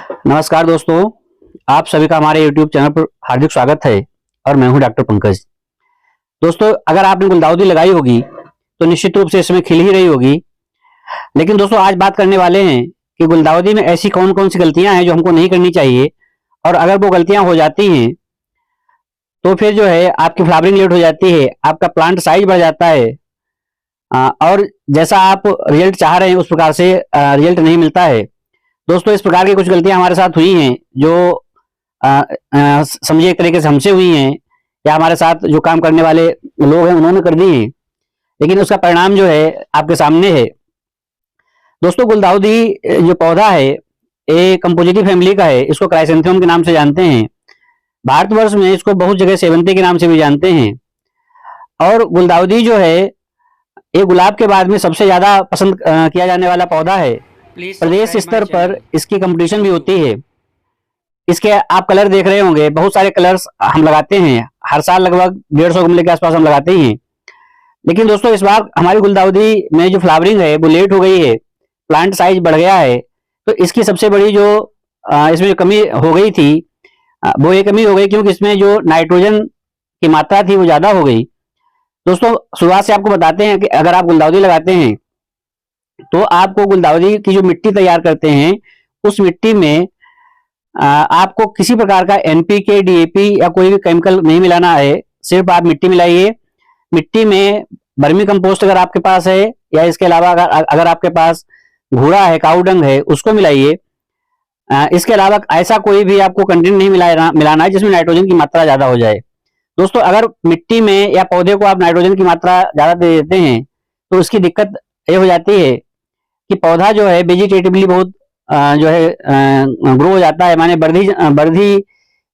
नमस्कार दोस्तों, आप सभी का हमारे YouTube चैनल पर हार्दिक स्वागत है और मैं हूं डॉक्टर पंकज। दोस्तों, अगर आपने गुलदाउदी लगाई होगी तो निश्चित रूप से इसमें खिल ही रही होगी। लेकिन दोस्तों, आज बात करने वाले हैं कि गुलदाउदी में ऐसी कौन कौन सी गलतियां हैं जो हमको नहीं करनी चाहिए, और अगर वो गलतियां हो जाती हैं तो फिर जो है आपकी फ्लावरिंग लेट हो जाती है, आपका प्लांट साइज बढ़ जाता है और जैसा आप रिजल्ट चाह रहे हैं उस प्रकार से रिजल्ट नहीं मिलता है। दोस्तों, इस प्रकार की कुछ गलतियां हमारे साथ हुई हैं जो समझिए एक तरीके से हमसे हुई हैं, या हमारे साथ जो काम करने वाले लोग हैं उन्होंने कर दी हैं, लेकिन उसका परिणाम जो है आपके सामने है। दोस्तों, गुलदाउदी जो पौधा है ये कंपोजिटी फैमिली का है। इसको क्राइसेंथेमम के नाम से जानते हैं। भारतवर्ष में इसको बहुत जगह सेवंती के नाम से भी जानते हैं। और गुलदाउदी जो है ये गुलाब के बाद में सबसे ज्यादा पसंद किया जाने वाला पौधा है। प्रदेश स्तर पर इसकी कंपटीशन भी होती है। इसके आप कलर देख रहे होंगे, बहुत सारे कलर्स हम लगाते हैं। हर साल लगभग 150 गमले के आसपास हम लगाते हैं। लेकिन दोस्तों, इस बार हमारी गुलदाउदी में जो फ्लावरिंग है वो लेट हो गई है, प्लांट साइज बढ़ गया है। तो इसकी सबसे बड़ी जो इसमें जो कमी हो गई थी वो ये कमी हो गई क्योंकि इसमें जो नाइट्रोजन की मात्रा थी वो ज्यादा हो गई। दोस्तों, शुरुआत से आपको बताते हैं कि अगर आप गुलदाउदी लगाते हैं तो आपको गुलदाउदी की जो मिट्टी तैयार करते हैं उस मिट्टी में आपको किसी प्रकार का एनपीके, डीएपी या कोई भी केमिकल नहीं मिलाना है। सिर्फ आप मिट्टी मिलाइए। मिट्टी में वर्मी कंपोस्ट अगर आपके पास है, या इसके अलावा अगर आपके पास घूड़ा है, काऊ डंग है, उसको मिलाइए। इसके अलावा ऐसा कोई भी आपको कंटेंट नहीं मिलाना है जिसमें नाइट्रोजन की मात्रा ज्यादा हो जाए। दोस्तों, अगर मिट्टी में या पौधे को आप नाइट्रोजन की मात्रा ज्यादा दे देते हैं तो उसकी दिक्कत ये हो जाती है कि पौधा जो है वेजिटेटिवली बहुत जो है ग्रो हो जाता है, माने वर्धी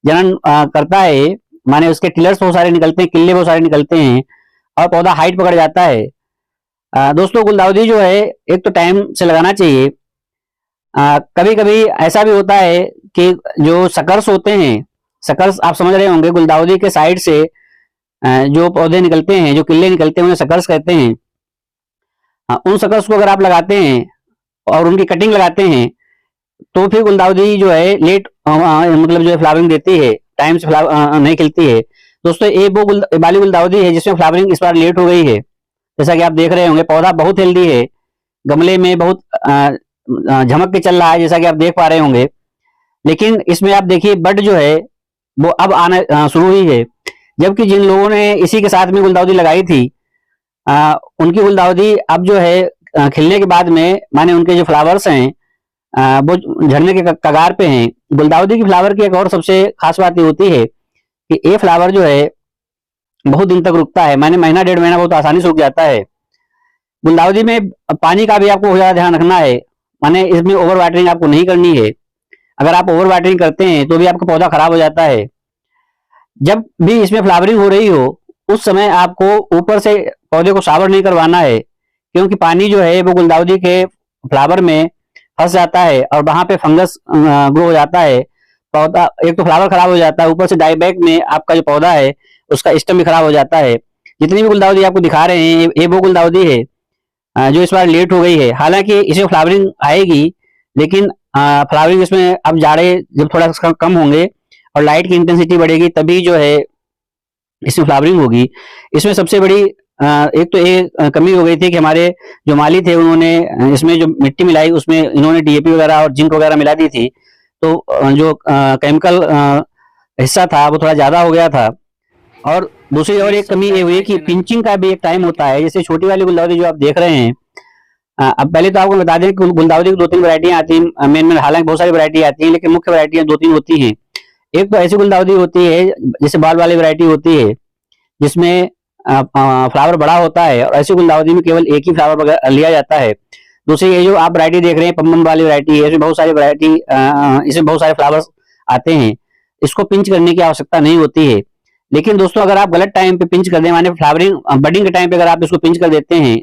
जनन करता है, माने उसके टिलर्स बहुत सारे निकलते हैं, किल्ले बहुत सारे निकलते हैं और पौधा हाइट पकड़ जाता है। दोस्तों, गुलदाउदी जो है एक तो टाइम से लगाना चाहिए। कभी कभी ऐसा भी होता है कि जो सकर्स होते हैं, सकर्स आप समझ रहे होंगे, गुलदाउदी के साइड से जो पौधे निकलते हैं, जो किल्ले निकलते हैं उन्हें सकर्स कहते हैं। उन सकर्स को अगर आप लगाते हैं और उनकी कटिंग लगाते हैं तो फिर गुलदाउदी जो है लेट मतलब जो है फ्लावरिंग देती है, टाइम से नहीं खिलती है। दोस्तों, ये वो वाली गुलदाउदी है जिसमें फ्लावरिंग इस बार लेट हो गई है। जैसा कि आप देख रहे होंगे, पौधा बहुत हेल्दी है, गमले में बहुत झमक के चल रहा है, जैसा कि आप देख पा रहे होंगे। लेकिन इसमें आप देखिए बड जो है वो अब आना शुरू हुई है, जबकि जिन लोगों ने इसी के साथ में गुलदाउदी लगाई थी उनकी गुलदाउदी अब जो है खिलने के बाद में, माने उनके जो फ्लावर्स हैं वो झड़ने के कगार पे हैं। गुलदाउदी की फ्लावर की एक और सबसे खास बात ये होती है कि ये फ्लावर जो है बहुत दिन तक रुकता है, माने महीना 1.5 महीना बहुत आसानी से रुक जाता है। गुलदाउदी में पानी का भी आपको ज्यादा ध्यान रखना है, माने इसमें ओवर वाटरिंग आपको नहीं करनी है। अगर आप ओवर वाटरिंग करते हैं तो भी आपका पौधा खराब हो जाता है। जब भी इसमें फ्लावरिंग हो रही हो उस समय आपको ऊपर से पौधे को शावर नहीं करवाना है, क्योंकि पानी जो है वो गुलदाउदी के फ्लावर में फंस जाता है और वहां पे फंगस ग्रो हो जाता है। पौधा एक तो फ्लावर खराब हो जाता है, ऊपर से डाईबैक में आपका जो पौधा है उसका स्टेम भी खराब हो जाता है। जितनी भी गुलदाउदी आपको दिखा रहे हैं ये वो गुलदाउदी है जो इस बार लेट हो गई है। हालांकि इसमें फ्लावरिंग आएगी, लेकिन फ्लावरिंग इसमें अब जाड़े जब थोड़ा कम होंगे और लाइट की इंटेंसिटी बढ़ेगी तभी जो है इसमें फ्लावरिंग होगी। इसमें सबसे बड़ी एक तो ये कमी हो गई थी कि हमारे जो माली थे उन्होंने इसमें जो मिट्टी मिलाई उसमें इन्होंने डीएपी वगैरह और जिंक वगैरह मिला दी थी, तो जो केमिकल हिस्सा था वो थोड़ा ज्यादा हो गया था। और दूसरी और एक कमी ये हुई कि पिंचिंग का भी एक टाइम होता है। जैसे छोटी वाली गुलदाउदी जो आप देख रहे हैं, अब पहले तो आपको बता दें कि गुलदाउदी की 2-3 वैरायटियां आती हैं मेन, हालांकि बहुत सारी वैरायटी आती हैं लेकिन मुख्य वैरायटियां 2-3 होती हैं। एक तो ऐसी गुलदाउदी होती है जैसे बाल वाली वैरायटी होती है जिसमें फ्लावर बड़ा होता है, और ऐसी गुलदाउदी में केवल एक ही फ्लावर लिया जाता है। दूसरी ये जो आप वैरायटी देख रहे हैं पम्बम वाली वैरायटी है, इसमें बहुत सारी वैरायटी इसमें बहुत सारे फ्लावर्स आते हैं। इसको पिंच करने की आवश्यकता नहीं होती है। लेकिन दोस्तों, अगर आप गलत टाइम पे पिंच कर दें, माने फ्लावरिंग बडिंग के टाइम पे अगर आप इसको पिंच कर देते हैं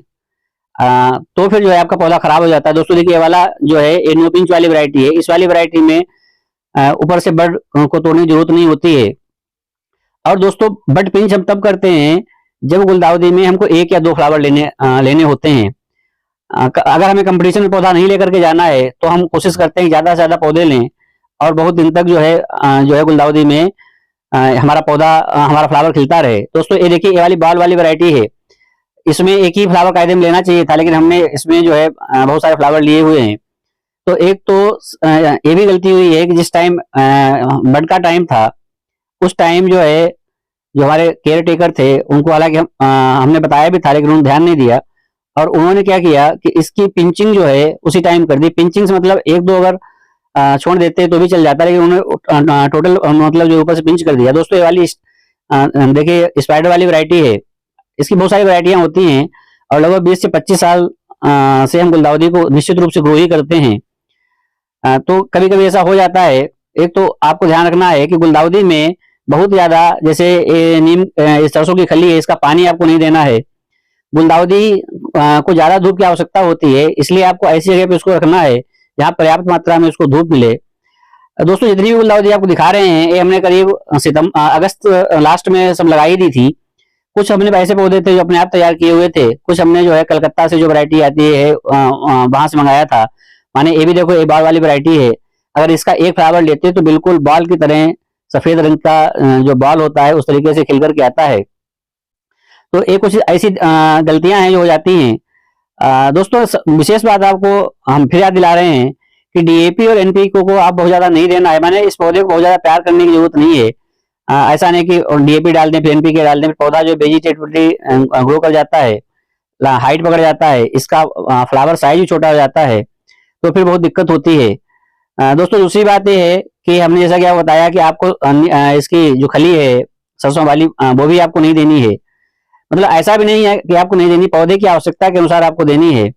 तो फिर जो है आपका पौधा खराब हो जाता है। दोस्तों देखिए, ये वाला जो है ये नो पिंच वाली वैरायटी है। इस वाली वैरायटी में ऊपर से बड को तोड़ने की जरूरत नहीं होती है। और दोस्तों, बड पिंच हम तब करते हैं जब गुलदाउदी में हमको 1 या 2 फ्लावर लेने होते हैं। अगर हमें कंपटीशन में पौधा नहीं लेकर के जाना है तो हम कोशिश करते हैं ज्यादा से ज्यादा पौधे लें और बहुत दिन तक जो है गुलदाउदी में हमारा पौधा हमारा फ्लावर खिलता रहे। दोस्तों ये देखिए, ये वाली बॉल वाली वैरायटी है, इसमें एक ही फ्लावर कायदे में लेना चाहिए था, लेकिन हमने इसमें जो है बहुत सारे फ्लावर लिए हुए हैं। तो एक तो ये भी गलती हुई है कि जिस टाइम बड का टाइम था, उस टाइम जो है जो हमारे केयर टेकर थे उनको हालांकि हमने बताया भी था, लेकिन उन्होंने ध्यान नहीं दिया। और उन्होंने क्या किया कि इसकी पिंचिंग जो है उसी टाइम कर दी। पिंचिंग से मतलब एक दो अगर छोड़ देते तो भी चल जाता, लेकिन उन्होंने टोटल मतलब जो ऊपर से पिंच कर दिया। दोस्तों ये वाली देखिए स्पाइडर वाली वैरायटी है, इसकी बहुत सारी वैरायटियां होती हैं और लगभग 20 से 25 साल से हम गुलदाउदी को निश्चित रूप से ग्रो ही करते हैं। तो कभी कभी ऐसा हो जाता है। एक तो आपको ध्यान रखना है कि गुलदाउदी में बहुत ज्यादा, जैसे नीम सरसों की खली है, इसका पानी आपको नहीं देना है। गुलदाउदी को ज्यादा धूप की आवश्यकता होती है, इसलिए आपको ऐसी जगह पे उसको रखना है जहाँ पर्याप्त मात्रा में उसको धूप मिले। दोस्तों जितनी भी गुलदाउदी आपको दिखा रहे हैं, ये हमने करीब अगस्त लास्ट में सब लगाई दी थी। कुछ हमने ऐसे पौधे थे जो अपने आप तैयार किए हुए थे, कुछ हमने जो है कलकत्ता से जो वैरायटी आती है वहां से मंगाया था। माने ये भी देखो, ये बॉल वाली वैरायटी है। अगर इसका एक फ्लावर लेते तो बिल्कुल बॉल की तरह सफेद रंग का जो बॉल होता है उस तरीके से खिल करके आता है। तो ये कुछ ऐसी गलतियां हैं जो हो जाती हैं। दोस्तों विशेष बात आपको हम फिर याद दिला रहे हैं कि डीएपी और एनपीके को आप बहुत ज्यादा नहीं देना है। माने इस पौधे को बहुत ज्यादा प्यार करने की जरूरत नहीं है। ऐसा नहीं कि डीएपी डाल दें फिर एनपीके डाल दें, पौधा जो वेजिटेटिविटी ग्रो कर जाता है, हाइट पकड़ जाता है, इसका फ्लावर साइज भी छोटा हो जाता है, तो फिर बहुत दिक्कत होती है। दोस्तों दूसरी बात यह है कि हमने जैसा कि आपको बताया कि आपको इसकी जो खली है सरसों वाली वो भी आपको नहीं देनी है। मतलब ऐसा भी नहीं है कि आपको नहीं देनी, पौधे की आवश्यकता के अनुसार आपको देनी है।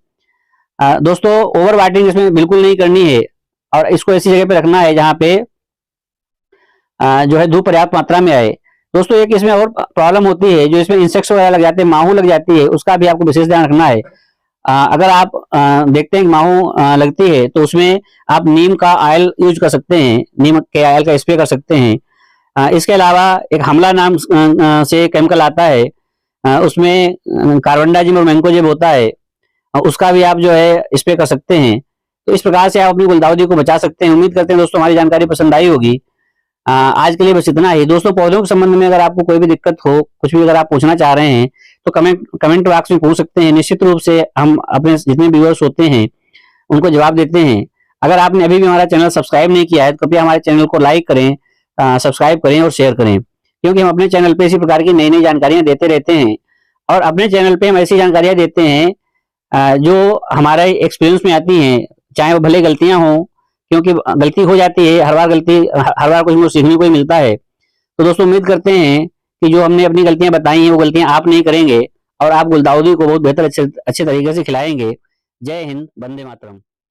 दोस्तों ओवर वाटरिंग इसमें बिल्कुल नहीं करनी है और इसको ऐसी जगह पे रखना है जहाँ पे जो है धूप पर्याप्त मात्रा में आए। दोस्तों एक इसमें और प्रॉब्लम होती है, जो इसमें इंसेक्ट्स वगैरह लग जाते हैं, माहू लग जाती है, उसका भी आपको विशेष ध्यान रखना है। अगर आप देखते हैं कि माहू लगती है तो उसमें आप नीम का ऑयल यूज कर सकते हैं, नीम के ऑयल का स्प्रे कर सकते हैं। इसके अलावा एक हमला नाम से केमिकल आता है, उसमें कार्बनडाजिम और मैंकोजेब होता है, उसका भी आप जो है स्प्रे कर सकते हैं। तो इस प्रकार से आप अपनी गुलदाउदी को बचा सकते हैं। उम्मीद करते हैं दोस्तों हमारी जानकारी पसंद आई होगी। आज के लिए बस इतना ही। दोस्तों पौधों के संबंध में अगर आपको कोई भी दिक्कत हो, कुछ भी अगर आप पूछना चाह रहे हैं तो कमेंट बॉक्स में पूछ सकते हैं। निश्चित रूप से हम अपने जितने व्यूअर्स होते हैं उनको जवाब देते हैं। अगर आपने अभी भी हमारा चैनल सब्सक्राइब नहीं किया है तो कृपया हमारे चैनल को लाइक करें, सब्सक्राइब करें और शेयर करें, क्योंकि हम अपने चैनल पे इसी प्रकार की नई नई जानकारियां देते रहते हैं। और अपने चैनल पे हम ऐसी जानकारियां देते हैं जो हमारे एक्सपीरियंस में आती हैं, चाहे वो भले गलतियां हों, क्योंकि गलती हो जाती है, हर बार कुछ सीखने को ही मिलता है। तो दोस्तों उम्मीद करते हैं कि जो हमने अपनी गलतियां बताई हैं वो गलतियां आप नहीं करेंगे और आप गुलदाउदी को बहुत बेहतर अच्छे तरीके से खिलाएंगे। जय हिंद, वंदे मातरम।